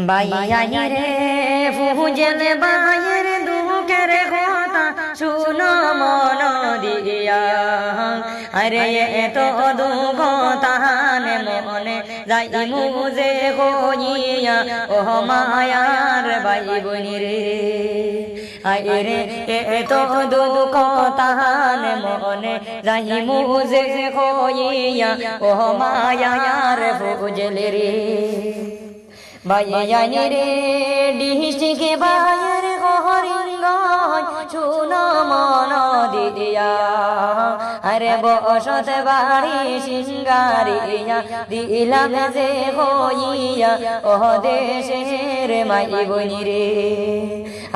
বাইয়ানি রে ফুজেন বাইয়ের দুঃখের কথা শুনো মন দিয়া, আরে এত দুঃখ তাহানে মনে যাই মুজে কইয়া ও মায়ার বাই বনি রে, আরে এত দুঃখ তাহানে মনে যাই মুজে কইয়া ও মায়ার ফুজলে রে। বাইয়ানি রে ডিস্ট্রিক্টে বাইয়ের গহরিঙ্গয় শুনো মন দিয়া, আরে বসত বাড়ি সিঙ্গারিয়া দিলাম যে হইয়া ও দেশের মাই বনি রে,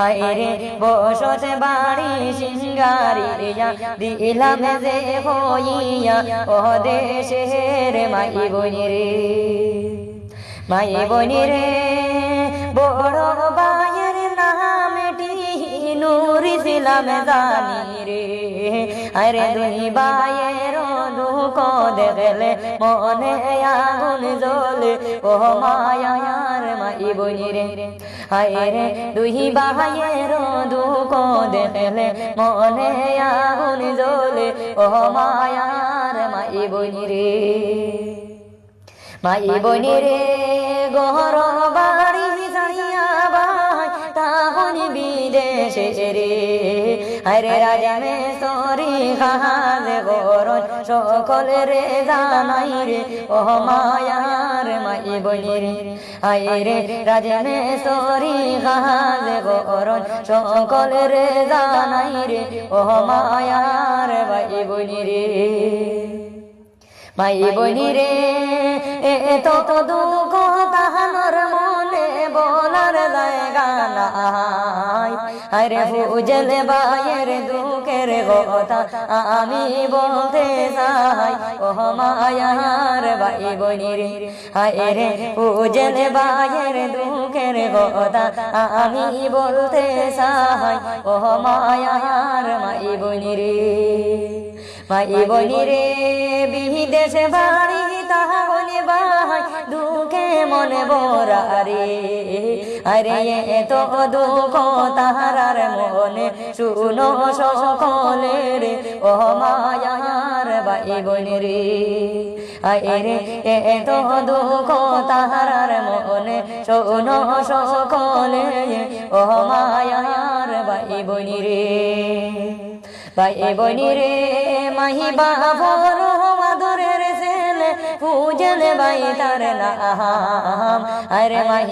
আরে বসত বাড়ি সিঙ্গারিয়া দিলাম যে হইয়া ও দেশের মাই বনি রে। মাই বনি রে বড় বাইয়ের নামটি নূর ছিলাম জানি রে, আরে দুই বাইয়ের দুঃখ দেখলে মনে আগুন জ্বলে ও মায়ার মাই বনি রে, আরে দুই বাইয়ের দুঃখ দেখলে মনে আগুন জ্বলে ও মায়ার মাই বনি রে। মাই বনি রে গহর বাড়ি যাইয়া বাই তাহন বিদেশে রে, আরে রাজমে সরি খাজ গরণ সকল রে জানাই রে ও মায়ার মাই বনি রে, আরে রাজমে সরি খাজ গরণ সকল রে জানাই রে ও মায়ার মাই বনি রে। মাই বনি রে এত দুঃখ তাহার মনে বলার জায়গা নাই, আরে ফুজলে বাইয়ের দুঃখের কথা আমি বলতে চাই ও মায়ার বাই বনি রে, আরে ফুজলে বাইয়ের দুঃখের কথা আমি বলতে চাই ও মায়ার মাই বনি রে। মাই বনি রে বিদেশে বাড়ি তাহলে বাই দুঃখে মনে বরা রে, আরে এত দুঃখ তাহার মনে শুনো সকলে রে ও মায়ার বাই বনি রে, আরে এত দুঃখ তাহার মনে শুনো সকলে ও মায়ার বাই বনি রে। বাই বনি রে মাহি বাবর আদরের ছেলে ফুজলে বাই তার নাম, আরে মাহি